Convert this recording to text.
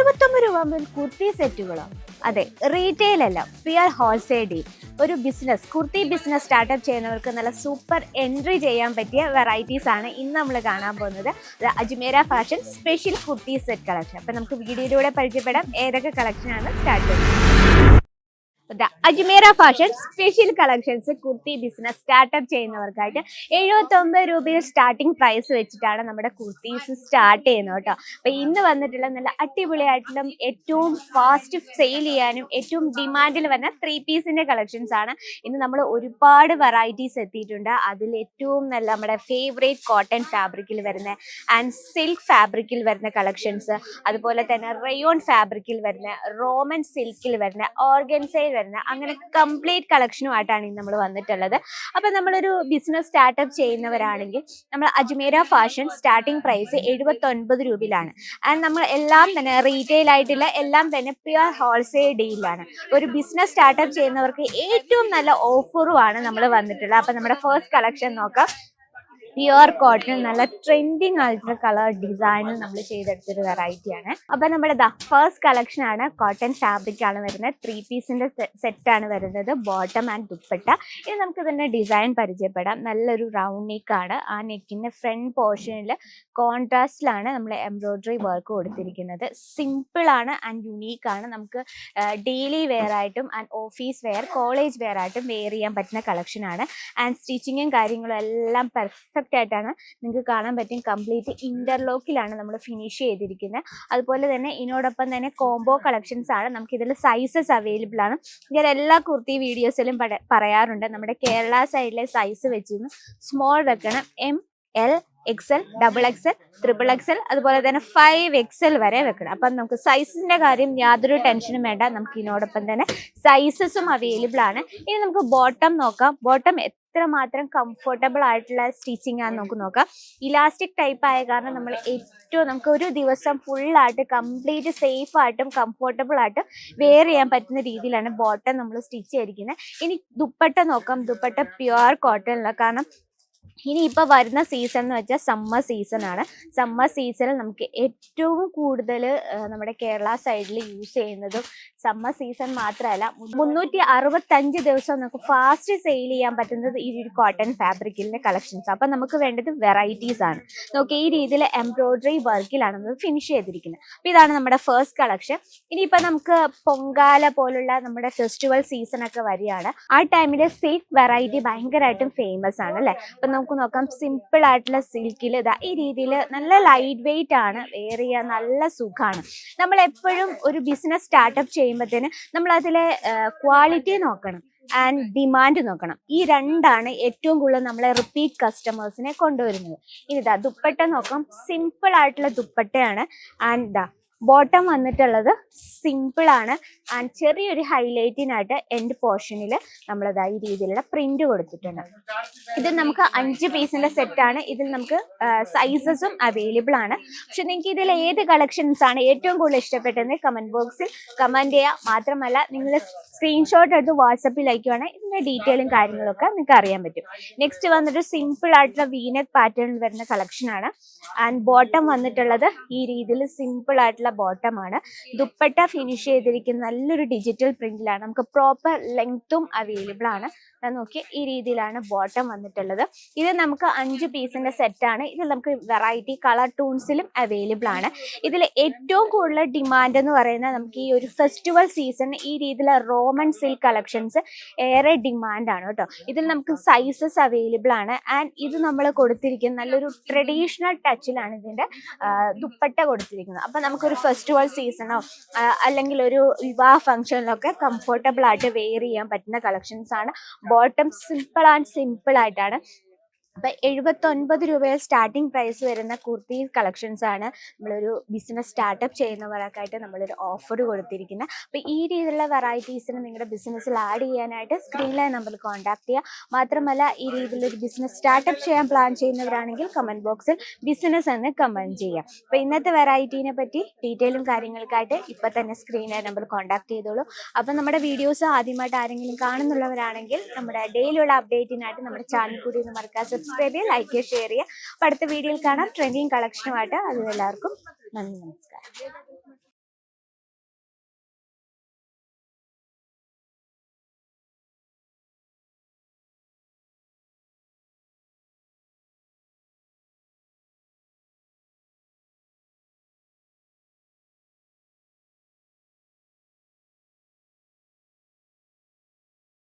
79 രൂപ മുതൽ കുർത്തി സെറ്റുകളോ? അതെ, റീറ്റെയിൽ അല്ല, പ്യുവർ ഹോൾസെയിൽ ഡീൽ. ഒരു ബിസിനസ്, കുർത്തി ബിസിനസ് സ്റ്റാർട്ടപ്പ് ചെയ്യുന്നവർക്ക് നല്ല സൂപ്പർ എൻട്രി ചെയ്യാൻ പറ്റിയ വെറൈറ്റീസ് ആണ് ഇന്ന് നമ്മൾ കാണാൻ പോകുന്നത്. Ajmeera fashion special kurti set collection. അപ്പം നമുക്ക് വീഡിയോയിലൂടെ പരിചയപ്പെടാം ഏതൊക്കെ കളക്ഷനാണ് സ്റ്റാർട്ട് ചെയ്യുന്നത്. Ajmeera fashion special collections kurti business startup ചെയ്യുന്നവർക്കായിട്ട് 79 രൂപയിൽ സ്റ്റാർട്ടിംഗ് പ്രൈസ് വെച്ചിട്ടാണ് നമ്മുടെ കുർത്തീസ് സ്റ്റാർട്ട് ചെയ്യുന്നത് കേട്ടോ. അപ്പൊ ഇന്ന് വന്നിട്ടുള്ള നല്ല അടിപൊളിയായിട്ടുള്ള ഏറ്റവും ഫാസ്റ്റ് സെയിൽ ചെയ്യാനും ഏറ്റവും ഡിമാൻഡിൽ വരുന്ന 3 പീസിന്റെ കളക്ഷൻസ് ആണ്. ഇന്ന് നമ്മൾ ഒരുപാട് വെറൈറ്റീസ് എത്തിയിട്ടുണ്ട്. അതിൽ ഏറ്റവും നല്ല നമ്മുടെ ഫേവറേറ്റ് കോട്ടൺ ഫാബ്രിക്കിൽ വരുന്ന ആൻഡ് സിൽക്ക് ഫാബ്രിക്കിൽ വരുന്ന കളക്ഷൻസ്, അതുപോലെ തന്നെ റയോൺ ഫാബ്രിക്കിൽ വരുന്ന, റോമൻ സിൽക്കിൽ വരുന്ന, ഓർഗൻസയിൽ വരുന്ന, അങ്ങനെ കംപ്ലീറ്റ് കളക്ഷനുമായിട്ടാണ് ഇന്ന് നമ്മൾ വന്നിട്ടുള്ളത്. അപ്പൊ നമ്മളൊരു ബിസിനസ് സ്റ്റാർട്ടപ്പ് ചെയ്യുന്നവരാണെങ്കിൽ നമ്മൾ Ajmeera fashion starting price 79 രൂപയിലാണ്. And നമ്മൾ എല്ലാം തന്നെ റീറ്റെയിൽ ആയിട്ടുള്ള എല്ലാം തന്നെ പ്യുവർ ഹോൾസെയിൽ ഡീലാണ്. ഒരു ബിസിനസ് സ്റ്റാർട്ടപ്പ് ചെയ്യുന്നവർക്ക് ഏറ്റവും നല്ല ഓഫറുമാണ് നമ്മൾ വന്നിട്ടുള്ളത്. അപ്പൊ നമ്മുടെ ഫസ്റ്റ് കളക്ഷൻ നോക്കാം. പ്യുവർ കോട്ടൺ, നല്ല ട്രെൻഡിങ് ആയിട്ടുള്ള കളർ ഡിസൈനിൽ നമ്മൾ ചെയ്തെടുത്തൊരു വെറൈറ്റിയാണ്. അപ്പൊ നമ്മുടെ ഫസ്റ്റ് കളക്ഷൻ ആണ്. കോട്ടൺ ഫാബ്രിക് ആണ് വരുന്നത്. 3 പീസിന്റെ സെറ്റ് ആണ് വരുന്നത്. Bottom and dupatta. ഇനി നമുക്ക് ഇതിന്റെ ഡിസൈൻ പരിചയപ്പെടാം. നല്ലൊരു റൗണ്ട് നെക്ക് ആണ്. ആ നെക്കിന്റെ ഫ്രണ്ട് പോർഷനിൽ കോൺട്രാസ്റ്റിലാണ് നമ്മൾ എംബ്രോയിഡറി വർക്ക് കൊടുത്തിരിക്കുന്നത്. സിമ്പിൾ ആണ് ആൻഡ് യുണീക്ക് ആണ്. നമുക്ക് ഡെയിലി വെയർ ആയിട്ടും and office wear, college wear ആയിട്ടും വെയർ ചെയ്യാൻ പറ്റുന്ന കളക്ഷൻ ആണ്. ആൻഡ് സ്റ്റിച്ചിങ്ങും കാര്യങ്ങളും എല്ലാം പെർഫെക്റ്റ് ആയിട്ടാണ് നിങ്ങൾക്ക് കാണാൻ പറ്റും. കംപ്ലീറ്റ് ഇന്റർലോക്കിലാണ് നമ്മൾ ഫിനിഷ് ചെയ്തിരിക്കുന്നത്. അതുപോലെ തന്നെ ഇതിനോടൊപ്പം തന്നെ കോംബോ കളക്ഷൻസ് ആണ്. നമുക്ക് ഇതിൽ സൈസസ് അവൈലബിൾ ആണ്. ഞാൻ എല്ലാ കുർത്തി വീഡിയോസിലും പറയാറുണ്ട്, നമ്മുടെ കേരള സൈഡിലെ സൈസ് വെച്ചിരുന്നു സ്മോൾ വെക്കണം. ML, XL, XXL, XXL, അതുപോലെ തന്നെ 5XL വരെ വെക്കണം. അപ്പം നമുക്ക് സൈസിന്റെ കാര്യം യാതൊരു ടെൻഷനും വേണ്ട. നമുക്ക് ഇതിനോടൊപ്പം തന്നെ സൈസസും അവൈലബിൾ ആണ്. ഇനി നമുക്ക് ബോട്ടം നോക്കാം. ബോട്ടം എത്രമാത്രം കംഫർട്ടബിൾ ആയിട്ടുള്ള സ്റ്റിച്ചിങ് ആണെന്ന് നമുക്ക് നോക്കാം. ഇലാസ്റ്റിക് ടൈപ്പ് ആയ കാരണം നമ്മൾ നമുക്ക് ഒരു ദിവസം ഫുള്ളായിട്ട് കംപ്ലീറ്റ് സേഫ് ആയിട്ടും കംഫർട്ടബിൾ ആയിട്ടും വെയർ ചെയ്യാൻ പറ്റുന്ന രീതിയിലാണ് ബോട്ടം നമ്മൾ സ്റ്റിച്ച് ചെയ്തിരിക്കുന്നത്. ഇനി ദുപ്പട്ട നോക്കാം. ദുപ്പട്ട പ്യുവർ കോട്ടണിലാണ്. കാരണം ഇനിയിപ്പോൾ വരുന്ന സീസൺ എന്ന് വെച്ചാൽ സമ്മർ സീസൺ ആണ്. സമ്മർ സീസണിൽ നമുക്ക് ഏറ്റവും കൂടുതൽ നമ്മുടെ കേരള സൈഡിൽ യൂസ് ചെയ്യുന്നതും സമ്മർ സീസൺ മാത്രമല്ല 365 ദിവസം നമുക്ക് ഫാസ്റ്റ് സെയിൽ ചെയ്യാൻ പറ്റുന്നത് ഈ ഒരു കോട്ടൺ ഫാബ്രിക്കിൻ്റെ കളക്ഷൻസ്. അപ്പം നമുക്ക് വേണ്ടത് വെറൈറ്റീസ് ആണ്. നോക്കി ഈ രീതിയിൽ എംബ്രോയിഡറി വർക്കിലാണ് നമ്മൾ ഫിനിഷ് ചെയ്തിരിക്കുന്നത്. അപ്പം ഇതാണ് നമ്മുടെ ഫസ്റ്റ് കളക്ഷൻ. ഇനിയിപ്പോൾ നമുക്ക് പൊങ്കാല പോലുള്ള നമ്മുടെ ഫെസ്റ്റിവൽ സീസൺ ഒക്കെ വരികയാണ്. ആ ടൈമിൽ സിൽക്ക് വെറൈറ്റി ഭയങ്കരമായിട്ടും ഫേമസ് ആണ് അല്ലേ. അപ്പം നമുക്ക് നോക്കാം. സിമ്പിൾ ആയിട്ടുള്ള സിൽക്കിൽ ഇതാ ഈ രീതിയിൽ നല്ല ലൈറ്റ് വെയിറ്റ് ആണ്. വെയർ ചെയ്യാൻ നല്ല സുഖമാണ്. നമ്മൾ എപ്പോഴും ഒരു ബിസിനസ് സ്റ്റാർട്ടപ്പ് ചെയ്യുമ്പോഴത്തേന് നമ്മൾ അതിലെ ക്വാളിറ്റി നോക്കണം ആൻഡ് ഡിമാൻഡ് നോക്കണം. ഈ രണ്ടാണ് ഏറ്റവും കൂടുതൽ നമ്മളെ റിപ്പീറ്റ് കസ്റ്റമേഴ്സിനെ കൊണ്ടുവരുന്നത്. ഇനി ദുപ്പട്ട നോക്കാം. സിമ്പിൾ ആയിട്ടുള്ള ദുപ്പട്ടയാണ്. ആൻഡ് ബോട്ടം വന്നിട്ടുള്ളത് സിമ്പിൾ ആണ്. ആൻഡ് ചെറിയൊരു ഹൈലൈറ്റിനായിട്ട് എൻഡ് പോർഷനിൽ നമ്മളിതാ ഈ രീതിയിലുള്ള പ്രിന്റ് കൊടുത്തിട്ടുണ്ട്. ഇത് നമുക്ക് 5 പീസിന്റെ സെറ്റ് ആണ്. ഇതിൽ നമുക്ക് സൈസസും അവൈലബിൾ ആണ്. പക്ഷെ നിങ്ങൾക്ക് ഇതിൽ ഏത് കളക്ഷൻസ് ആണ് ഏറ്റവും കൂടുതൽ ഇഷ്ടപ്പെട്ടതെന്ന് കമന്റ് ബോക്സിൽ കമന്റ് ചെയ്യുക. മാത്രമല്ല നിങ്ങൾ സ്ക്രീൻഷോട്ട് എടുത്ത് വാട്സപ്പിൽ അയക്കുവാണെങ്കിൽ ഇതിന്റെ ഡീറ്റെയിലും കാര്യങ്ങളൊക്കെ നിങ്ങൾക്ക് അറിയാൻ പറ്റും. നെക്സ്റ്റ് വന്നിട്ട് സിമ്പിൾ ആയിട്ടുള്ള വീനെക്ക് പാറ്റേണിൽ വരുന്ന കളക്ഷൻ ആണ്. ആൻഡ് ബോട്ടം വന്നിട്ടുള്ളത് ഈ രീതിയിൽ സിമ്പിൾ ആയിട്ടുള്ള ബോട്ടം ആണ്. ദുപ്പട്ട ഫിനിഷ് ചെയ്തിരിക്കുന്ന നല്ലൊരു ഡിജിറ്റൽ പ്രിന്റിലാണ്. നമുക്ക് പ്രോപ്പർ ലെങ്ത്തും അവൈലബിൾ ആണ്. നോക്കി ഈ രീതിയിലാണ് ബോട്ടം വന്നിട്ടുള്ളത്. ഇത് നമുക്ക് 5 പീസിന്റെ സെറ്റ് ആണ്. ഇതിൽ നമുക്ക് വെറൈറ്റി കളർ ടൂൺസിലും അവൈലബിൾ ആണ്. ഇതിൽ ഏറ്റവും കൂടുതൽ ഡിമാൻഡ് എന്ന് പറയുന്നത് നമുക്ക് ഈ ഒരു ഫെസ്റ്റിവൽ സീസൺ ഈ രീതിയിലുള്ള റോമൻ സിൽക്ക് കളക്ഷൻസ് ഏറെ ഡിമാൻഡ് ആണ് കേട്ടോ. ഇതിൽ നമുക്ക് സൈസസ് അവൈലബിൾ ആണ്. ആൻഡ് ഇത് നമ്മൾ കൊടുത്തിരിക്കുന്ന നല്ലൊരു ട്രഡീഷണൽ ടച്ചിലാണ് ഇതിന്റെ ദുപ്പട്ട കൊടുത്തിരിക്കുന്നത്. അപ്പൊ നമുക്കൊരു ഫെസ്റ്റിവൽ സീസണോ അല്ലെങ്കിൽ ഒരു വിവാഹ ഫംഗ്ഷനിലൊക്കെ കംഫർട്ടബിൾ ആയിട്ട് വെയർ ചെയ്യാൻ പറ്റുന്ന കളക്ഷൻസ് ആണ്. ബോട്ടം സിമ്പിൾ ആയിട്ടാണ്. അപ്പം 79 രൂപയിൽ സ്റ്റാർട്ടിംഗ് പ്രൈസ് വരുന്ന കുർത്തി കളക്ഷൻസ് ആണ് നമ്മളൊരു ബിസിനസ് സ്റ്റാർട്ടപ്പ് ചെയ്യുന്നവർക്കായിട്ട് നമ്മളൊരു ഓഫർ കൊടുത്തിരിക്കുന്നത്. അപ്പോൾ ഈ രീതിയിലുള്ള വെറൈറ്റീസിന് നിങ്ങളുടെ ബിസിനസ്സിൽ ആഡ് ചെയ്യാനായിട്ട് സ്ക്രീനിലെ നമ്പറിൽ കോൺടാക്ട് ചെയ്യുക. മാത്രമല്ല ഈ രീതിയിലൊരു ബിസിനസ് സ്റ്റാർട്ടപ്പ് ചെയ്യാൻ പ്ലാൻ ചെയ്യുന്നവരാണെങ്കിൽ കമൻറ്റ് ബോക്സിൽ ബിസിനസ് എന്ന് കമൻറ്റ് ചെയ്യുക. അപ്പോൾ ഇന്നത്തെ വെറൈറ്റീനെ പറ്റി ഡീറ്റെയിലും കാര്യങ്ങൾക്കായിട്ട് ഇപ്പം തന്നെ സ്ക്രീനിലെ നമ്പറിൽ കോൺടാക്ട് ചെയ്തോളൂ. അപ്പം നമ്മുടെ വീഡിയോസ് ആദ്യമായിട്ട് ആരെങ്കിലും കാണുന്നുള്ളവരാണെങ്കിൽ നമ്മുടെ ഡെയിലിയുള്ള അപ്ഡേറ്റിനായിട്ട് നമ്മുടെ ചാനൽ കൂടി ഒന്ന് മറക്കാതെ സബ്സ്ക്രൈബ് ചെയ്യുക, ലൈക്ക് ചെയ്യുക, ഷെയർ ചെയ്യുക. അപ്പോൾ അടുത്ത വീഡിയോയിൽ കാണാം ട്രെൻഡിങ് കളക്ഷനുമായിട്ട്. അതിലെല്ലാവർക്കും നന്ദി, നമസ്കാരം.